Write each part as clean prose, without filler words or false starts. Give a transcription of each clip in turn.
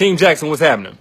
Team Jackson, what's happening?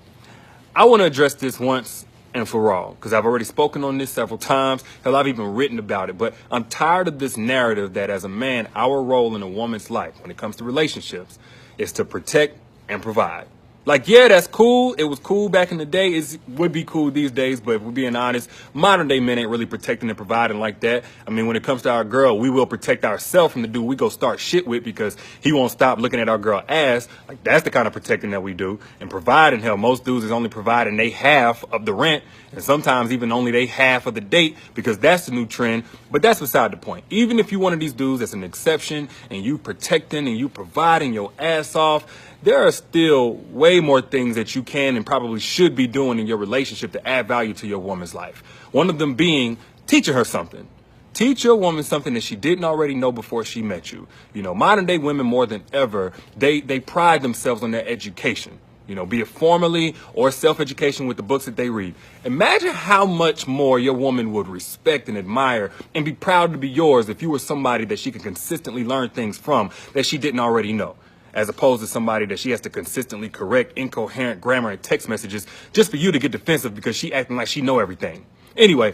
I want to address this once and for all because I've already spoken on this several times. Hell, I've even written about it. But I'm tired of this narrative that as a man, our role in a woman's life when it comes to relationships is to protect and provide. Like, yeah, that's cool. It was cool back in the day. It would be cool these days. But if we're being honest, modern day men ain't really protecting and providing like that. I mean, when it comes to our girl, we will protect ourselves from the dude we go start shit with because he won't stop looking at our girl ass. Like, that's the kind of protecting that we do. And providing, hell, most dudes is only providing they half of the rent. And sometimes even only they half of the date because that's the new trend. But that's beside the point. Even if you're one of these dudes that's an exception and you protecting and you providing your ass off, there are still way more things that you can and probably should be doing in your relationship to add value to your woman's life. One of them being teaching her something. Teach your woman something that she didn't already know before she met you. You know, modern day women more than ever, they pride themselves on their education. You know, be it formally or self-education with the books that they read. Imagine how much more your woman would respect and admire and be proud to be yours if you were somebody that she could consistently learn things from that she didn't already know, as opposed to somebody that she has to consistently correct incoherent grammar and text messages just for you to get defensive because she acting like she know everything. Anyway,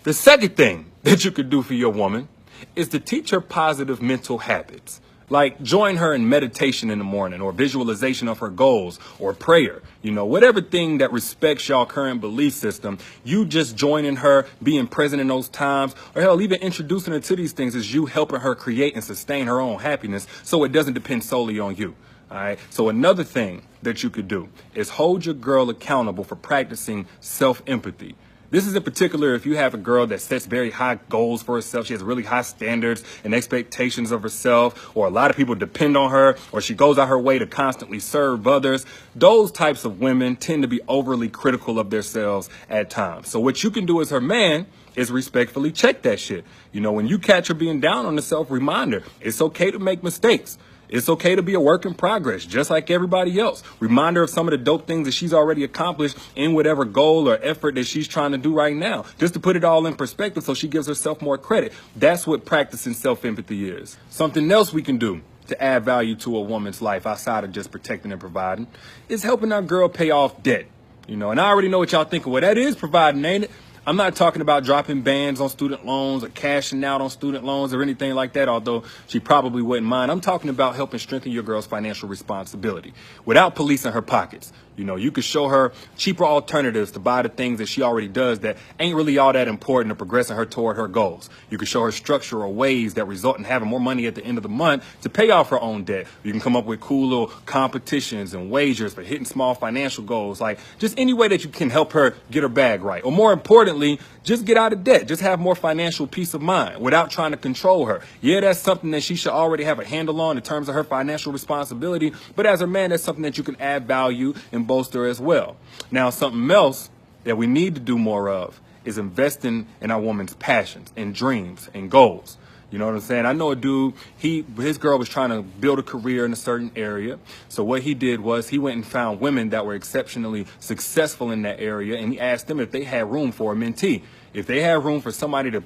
the second thing that you could do for your woman is to teach her positive mental habits. Like join her in meditation in the morning or visualization of her goals or prayer. You know, whatever thing that respects y'all current belief system, you just joining her, being present in those times, or hell, even introducing her to these things is you helping her create and sustain her own happiness so it doesn't depend solely on you. All right. So another thing that you could do is hold your girl accountable for practicing self-empathy. This is in particular if you have a girl that sets very high goals for herself. She has really high standards and expectations of herself, or a lot of people depend on her, or she goes out her way to constantly serve others. Those types of women tend to be overly critical of themselves at times. So what you can do as her man is respectfully check that shit. You know, when you catch her being down on herself, remind her it's okay to make mistakes. It's okay to be a work in progress, just like everybody else. Remind her of some of the dope things that she's already accomplished in whatever goal or effort that she's trying to do right now, just to put it all in perspective so she gives herself more credit. That's what practicing self-empathy is. Something else we can do to add value to a woman's life outside of just protecting and providing is helping our girl pay off debt. You know, and I already know what y'all think of. Well, that is providing, ain't it? I'm not talking about dropping bans on student loans or cashing out on student loans or anything like that, although she probably wouldn't mind. I'm talking about helping strengthen your girl's financial responsibility without policing her pockets. You know, you could show her cheaper alternatives to buy the things that she already does that ain't really all that important to progressing her toward her goals. You could show her structure or ways that result in having more money at the end of the month to pay off her own debt. You can come up with cool little competitions and wagers for hitting small financial goals, like just any way that you can help her get her bag right. Or more importantly, just get out of debt. Just have more financial peace of mind without trying to control her. Yeah, that's something that she should already have a handle on in terms of her financial responsibility. But as a man, that's something that you can add value and bolster as well. Now, something else that we need to do more of is investing in our woman's passions and dreams and goals. You know what I'm saying? I know a dude, his girl was trying to build a career in a certain area. So what he did was he went and found women that were exceptionally successful in that area, and he asked them if they had room for a mentee. If they had room for somebody to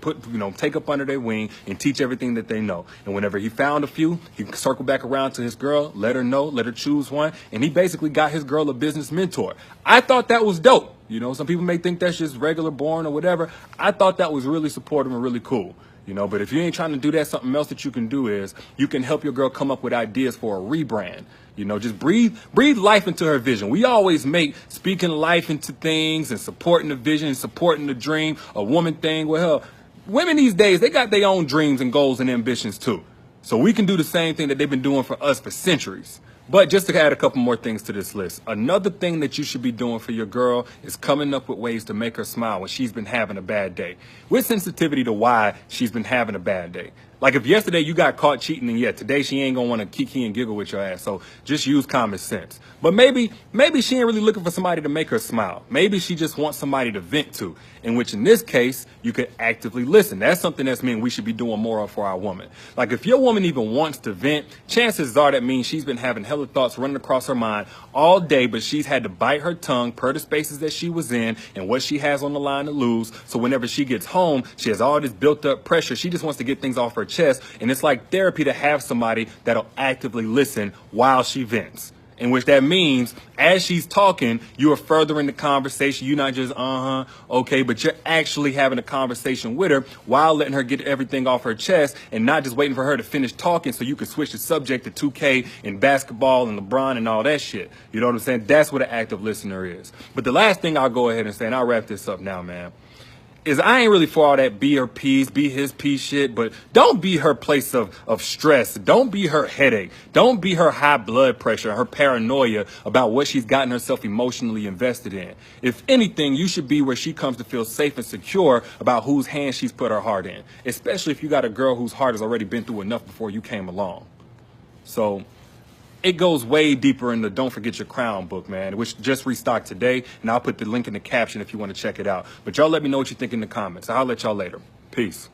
take up under their wing and teach everything that they know. And whenever he found a few, he circled back around to his girl, let her know, let her choose one. And he basically got his girl a business mentor. I thought that was dope. You know, some people may think that's just regular born or whatever. I thought that was really supportive and really cool. You know, but if you ain't trying to do that, something else that you can do is you can help your girl come up with ideas for a rebrand. You know, just breathe life into her vision. We always make speaking life into things and supporting the vision and supporting the dream a woman thing. Well, hell, women these days, they got their own dreams and goals and ambitions too. So we can do the same thing that they've been doing for us for centuries. But just to add a couple more things to this list, another thing that you should be doing for your girl is coming up with ways to make her smile when she's been having a bad day, with sensitivity to why she's been having a bad day. Like if yesterday you got caught cheating, and yet today she ain't gonna want to kiki and giggle with your ass. So just use common sense. But maybe she ain't really looking for somebody to make her smile. Maybe she just wants somebody to vent to, in which in this case, you could actively listen. That's something that's mean we should be doing more of for our woman. Like if your woman even wants to vent, chances are that means she's been having hella thoughts running across her mind all day, but she's had to bite her tongue per the spaces that she was in and what she has on the line to lose. So whenever she gets home, she has all this built up pressure. She just wants to get things off her chest. And it's like therapy to have somebody that'll actively listen while she vents. in which that means as she's talking, you are furthering the conversation. You're not just, okay, but you're actually having a conversation with her while letting her get everything off her chest and not just waiting for her to finish talking so you can switch the subject to 2K and basketball and LeBron and all that shit. You know what I'm saying? That's what an active listener is. But the last thing I'll go ahead and say, and I'll wrap this up now, man, is I ain't really for all that be her peace, be his peace shit, but don't be her place of stress. Don't be her headache. Don't be her high blood pressure, her paranoia about what she's gotten herself emotionally invested in. If anything, you should be where she comes to feel safe and secure about whose hands she's put her heart in, especially if you got a girl whose heart has already been through enough before you came along. So it goes way deeper in the Don't Forget Your Crown book, man, which just restocked today. And I'll put the link in the caption if you want to check it out. But y'all let me know what you think in the comments. I'll let y'all later. Peace.